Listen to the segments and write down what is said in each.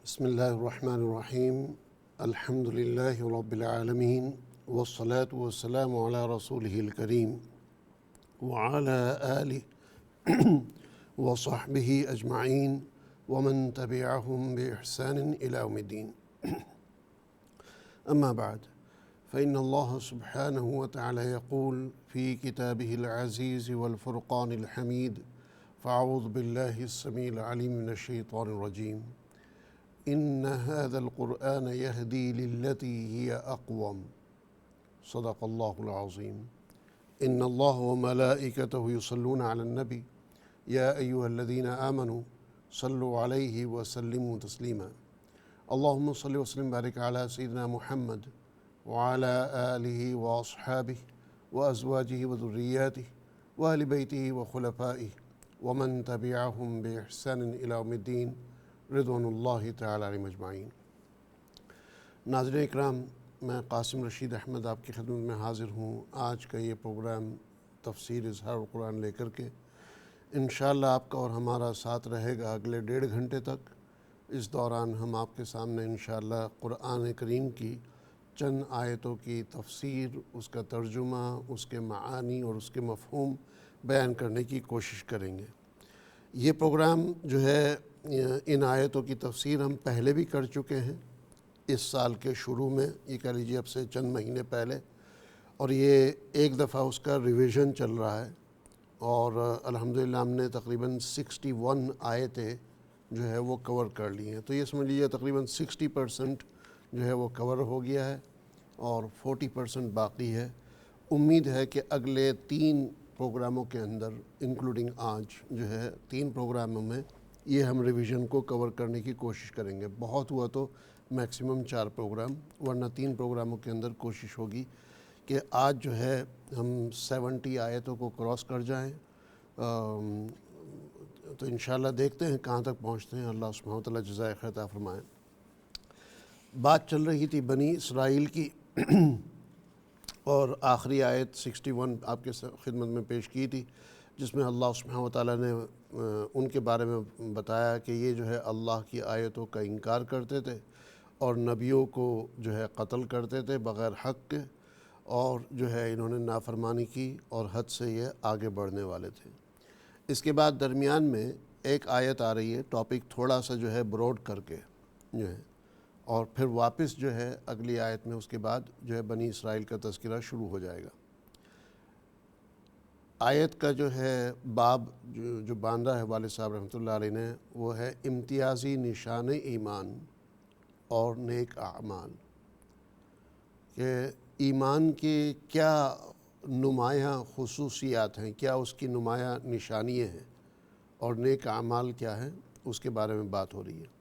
بسم الله الرحمن الرحيم. الحمد لله رب العالمين، والصلاة والسلام على رسوله الكريم وعلى آله وصحبه أجمعين ومن تبعهم بإحسان إلى يوم الدين. أما بعد، فإن الله سبحانه وتعالى يقول في كتابه العزيز والفرقان الحميد: فأعوذ بالله السميع العليم من الشيطان الرجيم. إن هذا القرآن يهدي للتي هي أقوم. صدق الله العظيم. إن الله وملائكته يصلون على النبي يا أيها الذين آمنوا صلوا عليه وسلموا تسليما. اللهم صل وسلم وبارك على سيدنا محمد وعلى آله وأصحابه وأزواجه وذرياته وأهل بيته وخلفائه ومن تبعهم بإحسان إلى يوم الدين رضوان اللہ تعالی علیہم اجمعین۔ ناظرین اکرام، میں قاسم رشید احمد آپ کی خدمت میں حاضر ہوں آج کا یہ پروگرام تفسیر اظہار القرآن لے کر کے۔ انشاءاللہ آپ کا اور ہمارا ساتھ رہے گا اگلے 1.5 گھنٹے تک۔ اس دوران ہم آپ کے سامنے انشاءاللہ قرآن کریم کی چند آیتوں کی تفسیر، اس کا ترجمہ، اس کے معانی اور اس کے مفہوم بیان کرنے کی کوشش کریں گے۔ یہ پروگرام جو ہے، ان آیتوں کی تفسیر ہم پہلے بھی کر چکے ہیں اس سال کے شروع میں، یہ کہہ لیجیے اب سے چند مہینے پہلے، اور یہ ایک دفعہ اس کا ریویژن چل رہا ہے، اور الحمدللہ ہم نے تقریباً 61 آیتیں جو ہے وہ کور کر لی ہیں۔ تو یہ سمجھ لیجیے تقریباً 60% جو ہے وہ کور ہو گیا ہے اور 40% باقی ہے۔ امید ہے کہ اگلے 3 پروگراموں کے اندر، انکلوڈنگ آج جو ہے 3 پروگراموں میں، یہ ہم ریویژن کو کور کرنے کی کوشش کریں گے۔ بہت ہوا تو میکسیمم 4 پروگرام، ورنہ 3 پروگراموں کے اندر کوشش ہوگی کہ آج جو ہے ہم 70 آیتوں کو کراس کر جائیں۔ تو انشاءاللہ دیکھتے ہیں کہاں تک پہنچتے ہیں۔ اللہ سبحانہ وتعالیٰ جزائے خیر عطا فرمائے۔ بات چل رہی تھی بنی اسرائیل کی، اور آخری آیت 61 آپ کے خدمت میں پیش کی تھی، جس میں اللہ سبحانہ وتعالیٰ نے ان کے بارے میں بتایا کہ یہ جو ہے اللہ کی آیتوں کا انکار کرتے تھے اور نبیوں کو جو ہے قتل کرتے تھے بغیر حق کے، اور جو ہے انہوں نے نافرمانی کی اور حد سے یہ آگے بڑھنے والے تھے۔ اس کے بعد درمیان میں ایک آیت آ رہی ہے، ٹاپک تھوڑا سا جو ہے براڈ کر کے جو ہے، اور پھر واپس جو ہے اگلی آیت میں اس کے بعد جو ہے بنی اسرائیل کا تذکرہ شروع ہو جائے گا۔ آیت کا جو ہے باب جو باندھا ہے والد صاحب رحمۃ اللہ علیہ نے، وہ ہے امتیازی نشان ایمان اور نیک اعمال، کہ ایمان کی کیا نمایاں خصوصیات ہیں، کیا اس کی نمایاں نشانیاں ہیں، اور نیک اعمال کیا ہیں، اس کے بارے میں بات ہو رہی ہے۔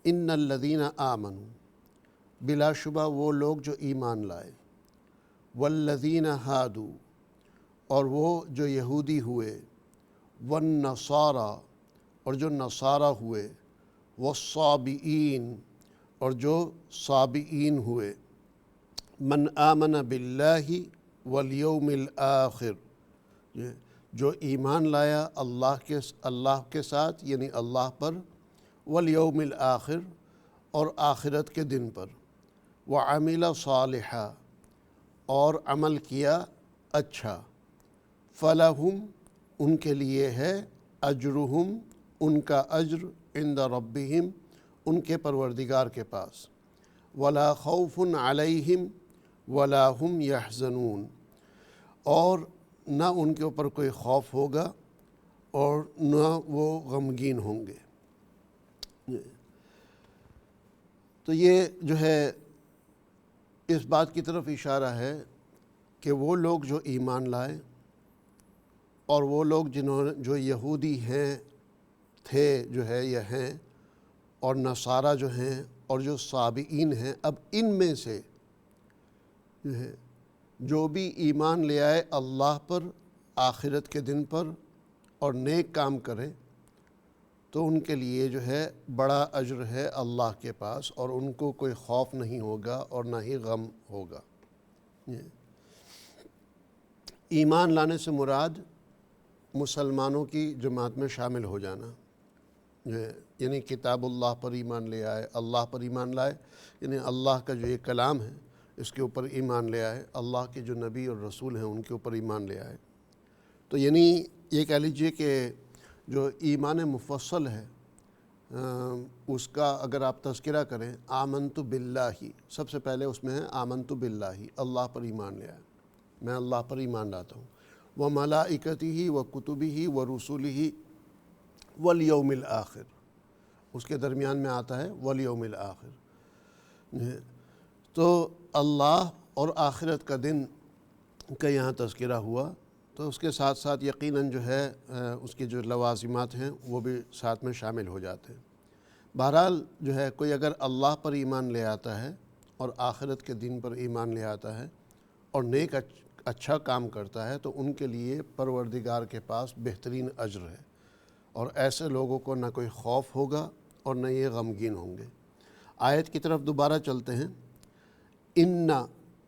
ان الذین آمنوا، بلا شبہ وہ لوگ جو ایمان لائے، والذین ہادوا، اور وہ جو یہودی ہوئے، والنصارى، اور جو نصارہ ہوئے، والصابئین، اور جو صابئین ہوئے، من آمن باللہ والیوم الآخر، جو ایمان لایا اللہ کے ساتھ، یعنی اللہ پر، والیوم الآخر، اور آخرت کے دن پر، وعمل صالحا، اور عمل کیا اچھا، فلہم، ان کے لیے ہے، اجرہم، ان کا اجر، عند ربہم، ان کے پروردگار کے پاس، ولا خوف علیہم ولا ہم یحزنون، اور نہ ان کے اوپر کوئی خوف ہوگا اور نہ وہ غمگین ہوں گے۔ تو یہ جو ہے اس بات کی طرف اشارہ ہے کہ وہ لوگ جو ایمان لائے، اور وہ لوگ جو یہودی ہیں، تھے جو ہے یا ہیں، اور نصارہ جو ہیں، اور جو صابئین ہیں، اب ان میں سے جو بھی ایمان لے آئے اللہ پر، آخرت کے دن پر، اور نیک کام کرے، تو ان کے لیے جو ہے بڑا اجر ہے اللہ کے پاس، اور ان کو کوئی خوف نہیں ہوگا اور نہ ہی غم ہوگا۔ ایمان لانے سے مراد مسلمانوں کی جماعت میں شامل ہو جانا، جو ہے یعنی کتاب اللہ پر ایمان لے آئے، اللہ پر ایمان لائے، یعنی اللہ کا جو یہ کلام ہے اس کے اوپر ایمان لے آئے، اللہ کے جو نبی اور رسول ہیں ان کے اوپر ایمان لے آئے۔ تو یعنی یہ کہہ لیجئے کہ جو ایمان مفصل ہے اس کا اگر آپ تذکرہ کریں، آمنت باللہ، سب سے پہلے اس میں ہے آمنت باللہ، اللہ پر ایمان لے آئے، میں اللہ پر ایمان لاتا ہوں، وملائکتہ وکتبہ ورسلہ والیوم الآخر، اس کے درمیان میں آتا ہے والیوم الآخر۔ تو اللہ اور آخرت کا دن کا یہاں تذکرہ ہوا، تو اس کے ساتھ ساتھ یقیناً جو ہے اس کے جو لوازمات ہیں وہ بھی ساتھ میں شامل ہو جاتے ہیں۔ بہرحال جو ہے کوئی اگر اللہ پر ایمان لے آتا ہے اور آخرت کے دن پر ایمان لے آتا ہے اور نیک اچھا کام کرتا ہے تو ان کے لیے پروردگار کے پاس بہترین اجر ہے، اور ایسے لوگوں کو نہ کوئی خوف ہوگا اور نہ یہ غمگین ہوں گے۔ آیت کی طرف دوبارہ چلتے ہیں۔ ان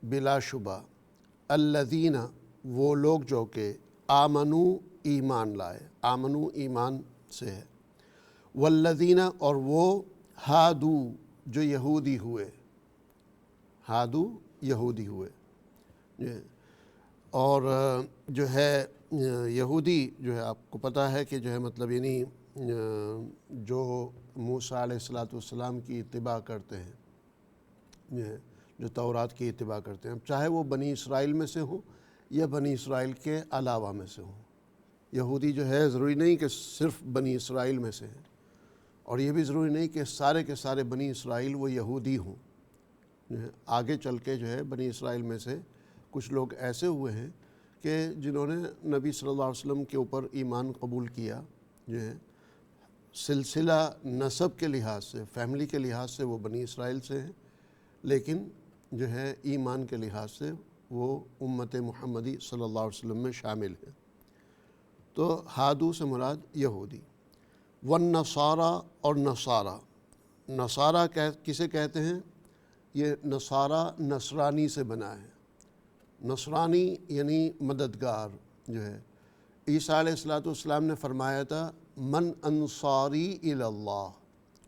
بلا شبہ الذین، وہ لوگ جو کہ آمنو ایمان لائے، آمنو ایمان سے ہے، والذین اور وہ ہادو جو یہودی ہوئے، ہادو یہودی ہوئے، اور جو ہے یہودی جو ہے آپ کو پتہ ہے کہ جو ہے مطلب یعنی جو موسیٰ علیہ السلام کی اتباع کرتے ہیں، جو تورات کی اتباع کرتے ہیں، چاہے وہ بنی اسرائیل میں سے ہوں یا بنی اسرائیل کے علاوہ میں سے ہوں۔ یہودی جو ہے ضروری نہیں کہ صرف بنی اسرائیل میں سے ہیں، اور یہ بھی ضروری نہیں کہ سارے کے سارے بنی اسرائیل وہ یہودی ہوں۔ آگے چل کے جو ہے بنی اسرائیل میں سے کچھ لوگ ایسے ہوئے ہیں کہ جنہوں نے نبی صلی اللہ علیہ وسلم کے اوپر ایمان قبول کیا، جو ہے سلسلہ نسب کے لحاظ سے، فیملی کے لحاظ سے وہ بنی اسرائیل سے ہیں، لیکن جو ہے ایمان کے لحاظ سے وہ امت محمدی صلی اللہ علیہ وسلم میں شامل ہیں۔ تو ہادو سے مراد یہودی۔ والنصارى، اور نصارہ کسے کہتے ہیں؟ یہ نصارہ نصرانی سے بنا ہے، نصرانی یعنی مددگار جو ہے۔ عیسیٰ علیہ السلام نے فرمایا تھا من انصاری الی اللہ،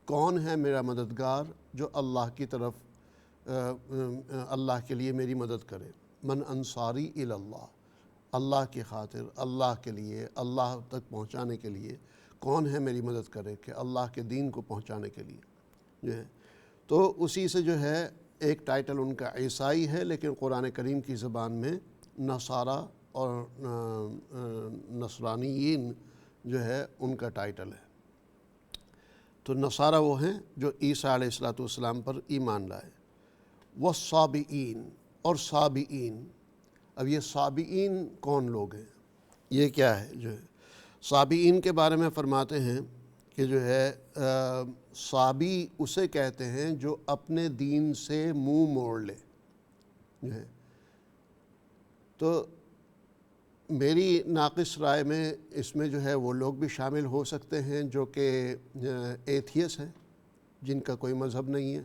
کون ہے میرا مددگار جو اللہ کی طرف اللہ کے لیے میری مدد کرے۔ من انصاری الی اللہ، اللہ کی خاطر، اللہ کے لیے، اللہ تک پہنچانے کے لیے کون ہے میری مدد کرے کہ اللہ کے دین کو پہنچانے کے لیے جو ہے۔ تو اسی سے جو ہے ایک ٹائٹل ان کا عیسائی ہے، لیکن قرآن کریم کی زبان میں نصارہ اور نصرانیین جو ہے ان کا ٹائٹل ہے۔ تو نصارہ وہ ہیں جو عیسیٰ علیہ السلام پر ایمان لائے۔ والصابئین، اور صابئین۔ اب یہ صابئین کون لوگ ہیں؟ یہ کیا ہے جو ہے؟ صابئین کے بارے میں فرماتے ہیں کہ جو ہے صابی اسے کہتے ہیں جو اپنے دین سے منہ موڑ لے جو ہے۔ تو میری ناقص رائے میں اس میں جو ہے وہ لوگ بھی شامل ہو سکتے ہیں جو کہ ایتھیس ہیں، جن کا کوئی مذہب نہیں ہے،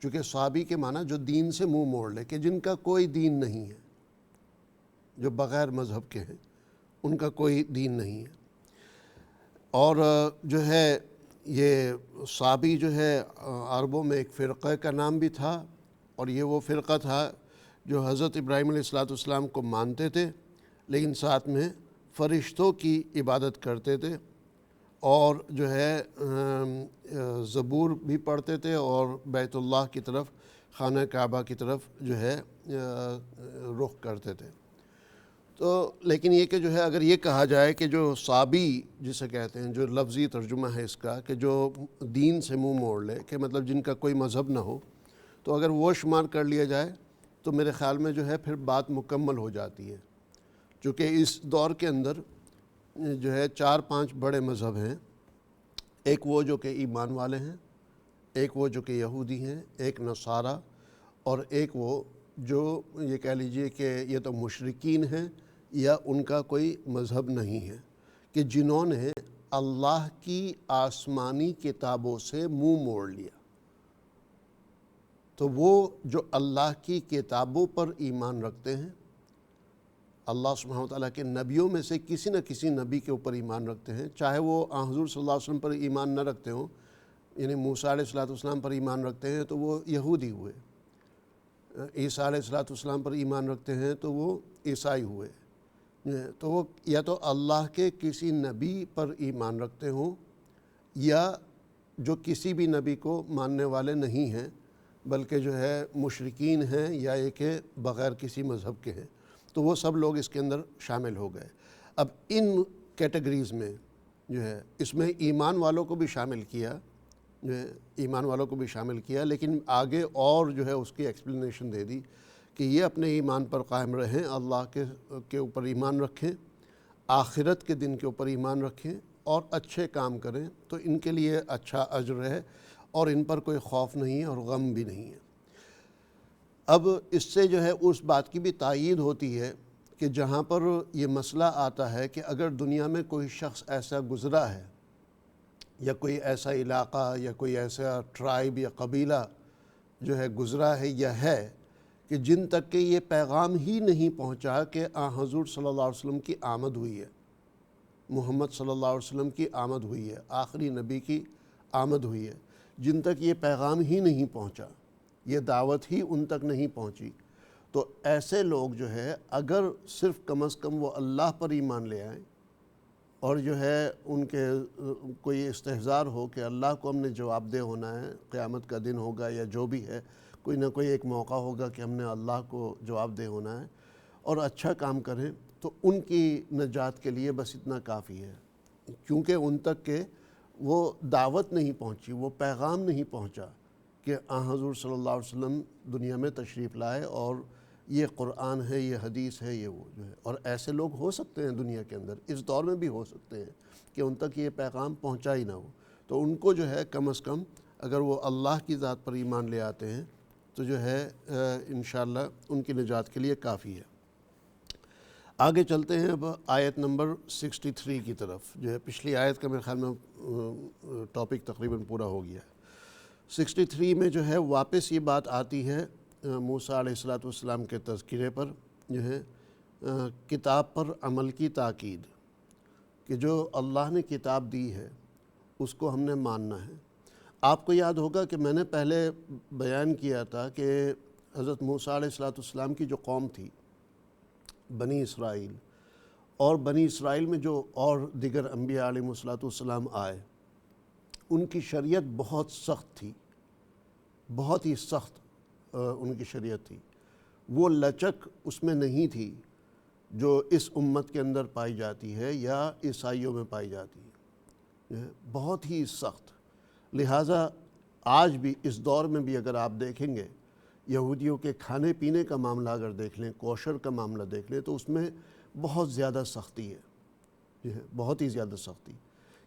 چونکہ صابی کے معنی جو دین سے منہ موڑ لے، کہ جن کا کوئی دین نہیں ہے، جو بغیر مذہب کے ہیں، ان کا کوئی دین نہیں ہے۔ اور جو ہے یہ صابی جو ہے عربوں میں ایک فرقہ کا نام بھی تھا، اور یہ وہ فرقہ تھا جو حضرت ابراہیم علیہ السلام کو مانتے تھے، لیکن ساتھ میں فرشتوں کی عبادت کرتے تھے، اور جو ہے زبور بھی پڑھتے تھے، اور بیت اللہ کی طرف، خانہ کعبہ کی طرف جو ہے رخ کرتے تھے۔ تو لیکن یہ کہ جو ہے اگر یہ کہا جائے کہ جو صابی جسے کہتے ہیں، جو لفظی ترجمہ ہے اس کا کہ جو دین سے منہ موڑ لے، کہ مطلب جن کا کوئی مذہب نہ ہو، تو اگر وہ شمار کر لیا جائے تو میرے خیال میں جو ہے پھر بات مکمل ہو جاتی ہے، چونکہ اس دور کے اندر جو ہے 4-5 بڑے مذہب ہیں۔ ایک وہ جو کہ ایمان والے ہیں، ایک وہ جو کہ یہودی ہیں، ایک نصارہ، اور ایک وہ جو یہ کہہ لیجئے کہ یہ تو مشرکین ہیں یا ان کا کوئی مذہب نہیں ہے، کہ جنہوں نے اللہ کی آسمانی کتابوں سے منہ موڑ لیا۔ تو وہ جو اللہ کی کتابوں پر ایمان رکھتے ہیں، اللہ سبحانہ وتعالیٰ کے نبیوں میں سے کسی نہ کسی نبی کے اوپر ایمان رکھتے ہیں، چاہے وہ حضور صلی اللہ علیہ وسلم پر ایمان نہ رکھتے ہوں، یعنی موسیٰ علیہ السلام پر ایمان رکھتے ہیں تو وہ یہودی ہوئے، عیسیٰ علیہ السلام پر ایمان رکھتے ہیں تو وہ عیسائی ہوئے، تو وہ یا تو اللہ کے کسی نبی پر ایمان رکھتے ہوں یا جو کسی بھی نبی کو ماننے والے نہیں ہیں بلکہ جو ہے مشرکین ہیں یا یہ کہ بغیر کسی مذہب کے ہیں، تو وہ سب لوگ اس کے اندر شامل ہو گئے۔ اب ان کیٹیگریز میں جو ہے اس میں ایمان والوں کو بھی شامل کیا، جو ہے ایمان والوں کو بھی شامل کیا، لیکن آگے اور جو ہے اس کی ایکسپلینیشن دے دی کہ یہ اپنے ایمان پر قائم رہیں، اللہ کے اوپر ایمان رکھیں، آخرت کے دن کے اوپر ایمان رکھیں اور اچھے کام کریں تو ان کے لیے اچھا اجر ہے اور ان پر کوئی خوف نہیں ہے اور غم بھی نہیں ہے۔ اب اس سے جو ہے اس بات کی بھی تائید ہوتی ہے کہ جہاں پر یہ مسئلہ آتا ہے کہ اگر دنیا میں کوئی شخص ایسا گزرا ہے یا کوئی ایسا علاقہ یا کوئی ایسا ٹرائب یا قبیلہ جو ہے گزرا ہے یا ہے کہ جن تک کہ یہ پیغام ہی نہیں پہنچا کہ حضور صلی اللہ علیہ وسلم کی آمد ہوئی ہے، محمد صلی اللہ علیہ وسلم کی آمد ہوئی ہے، آخری نبی کی آمد ہوئی ہے، جن تک یہ پیغام ہی نہیں پہنچا، یہ دعوت ہی ان تک نہیں پہنچی، تو ایسے لوگ جو ہے اگر صرف کم از کم وہ اللہ پر ایمان لے آئیں اور جو ہے ان کے کوئی استحضار ہو کہ اللہ کو ہم نے جواب دہ ہونا ہے، قیامت کا دن ہوگا یا جو بھی ہے، کوئی نہ کوئی ایک موقع ہوگا کہ ہم نے اللہ کو جواب دہ ہونا ہے، اور اچھا کام کریں تو ان کی نجات کے لیے بس اتنا کافی ہے، کیونکہ ان تک کہ وہ دعوت نہیں پہنچی، وہ پیغام نہیں پہنچا کہ حضور صلی اللہ علیہ وسلم دنیا میں تشریف لائے اور یہ قرآن ہے، یہ حدیث ہے، یہ وہ جو ہے۔ اور ایسے لوگ ہو سکتے ہیں دنیا کے اندر، اس دور میں بھی ہو سکتے ہیں کہ ان تک یہ پیغام پہنچا ہی نہ ہو، تو ان کو جو ہے کم از کم اگر وہ اللہ کی ذات پر ایمان لے آتے ہیں تو جو ہے انشاءاللہ ان کی نجات کے لیے کافی ہے۔ آگے چلتے ہیں اب آیت نمبر 63 کی طرف، جو ہے پچھلی آیت کا میرے خیال میں ٹاپک تقریباً پورا ہو گیا ہے۔ 63 میں جو ہے واپس یہ بات آتی ہے موسیٰ علیہ السلام کے تذکرے پر، جو ہے کتاب پر عمل کی تاکید، کہ جو اللہ نے کتاب دی ہے اس کو ہم نے ماننا ہے۔ آپ کو یاد ہوگا کہ میں نے پہلے بیان کیا تھا کہ حضرت موسیٰ علیہ السلام کی جو قوم تھی بنی اسرائیل، اور بنی اسرائیل میں جو اور دیگر انبیاء علیہ السلام آئے، ان کی شریعت بہت سخت تھی، بہت ہی سخت ان کی شریعت تھی، وہ لچک اس میں نہیں تھی جو اس امت کے اندر پائی جاتی ہے یا عیسائیوں میں پائی جاتی ہے، بہت ہی سخت۔ لہٰذا آج بھی اس دور میں بھی اگر آپ دیکھیں گے یہودیوں کے کھانے پینے کا معاملہ اگر دیکھ لیں، کوشر کا معاملہ دیکھ لیں، تو اس میں بہت زیادہ سختی ہے، بہت ہی زیادہ سختی،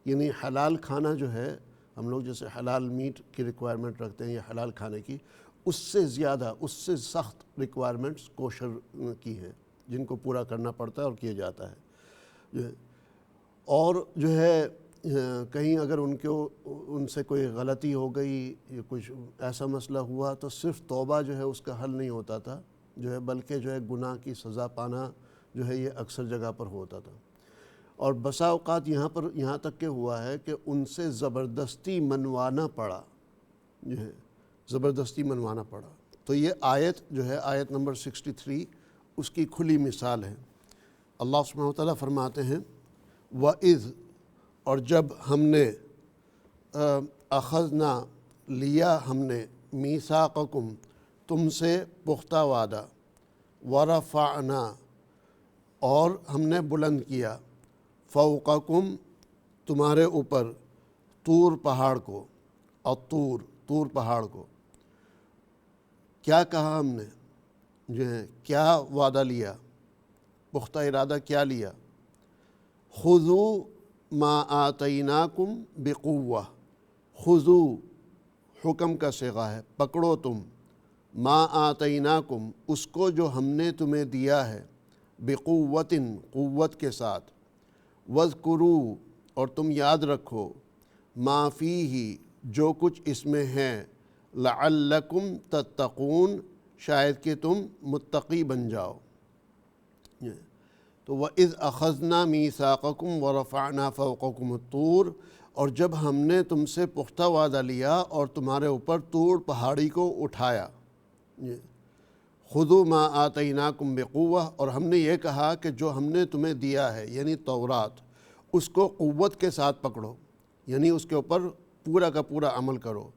یعنی حلال کھانا جو ہے، ہم لوگ جیسے حلال میٹ کی ریکوائرمنٹ رکھتے ہیں یا حلال کھانے کی، اس سے زیادہ، اس سے سخت ریکوائرمنٹس کوشر کی ہیں جن کو پورا کرنا پڑتا ہے اور کیا جاتا ہے۔ اور جو ہے کہیں اگر ان سے کوئی غلطی ہو گئی یا کچھ ایسا مسئلہ ہوا تو صرف توبہ جو ہے اس کا حل نہیں ہوتا تھا، جو ہے بلکہ جو ہے گناہ کی سزا پانا جو ہے یہ اکثر جگہ پر ہوتا تھا، اور بسا اوقات یہاں تک کہ ہوا ہے کہ ان سے زبردستی منوانا پڑا، جو ہے زبردستی منوانا پڑا۔ تو یہ آیت جو ہے آیت نمبر 63 اس کی کھلی مثال ہے۔ اللہ سبحانہ وتعالیٰ فرماتے ہیں وَإِذْ، اور جب ہم نے اخذنا لیا ہم نے میثاقکم تم سے پختہ وعدہ، ورفعنا اور ہم نے بلند کیا، فوقکم تمہارے اوپر، طور پہاڑ کو، طور پہاڑ کو، کیا کہا ہم نے، جو ہے کیا وعدہ لیا، پختہ ارادہ کیا لیا، خذوا ما آتیناکم بقوہ، خذوا حکم کا صیغہ ہے، پکڑو تم، ما آتیناکم اس کو جو ہم نے تمہیں دیا ہے، بقوۃ قوت کے ساتھ، واذکروا اور تم یاد رکھو، ما فیہ جو کچھ اس میں ہے، لعلکم تتقون شاید کہ تم متقی بن جاؤ۔ تو وَإِذْ أَخَذْنَا مِيثَاقَكُمْ وَرَفَعْنَا فَوْقَكُمُ الطُّورَ، اور جب ہم نے تم سے پختہ وعدہ لیا اور تمہارے اوپر طور پہاڑی کو اٹھایا، خُذُوا مَا آتَيْنَاكُمْ بِقُوَّةٍ، اور ہم نے یہ کہا کہ جو ہم نے تمہیں دیا ہے یعنی تورات، اس کو قوت کے ساتھ پکڑو، یعنی اس کے اوپر پورا کا پورا عمل کرو۔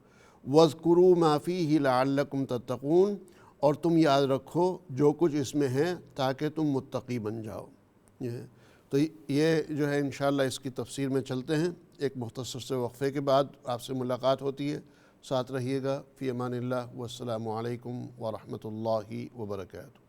وَاذْكُرُوا مَا فِيهِ لَعَلَّكُمْ تَتَّقُونَ، اور تم یاد رکھو جو کچھ اس میں ہے تاکہ تم متقی بن جاؤ۔ تو یہ جو ہے انشاءاللہ اس کی تفسیر میں چلتے ہیں، ایک مختصر سے وقفے کے بعد آپ سے ملاقات ہوتی ہے۔ ساتھ رہیے گا۔ فی امان اللہ، والسلام علیکم ورحمۃ اللہ وبرکاتہ۔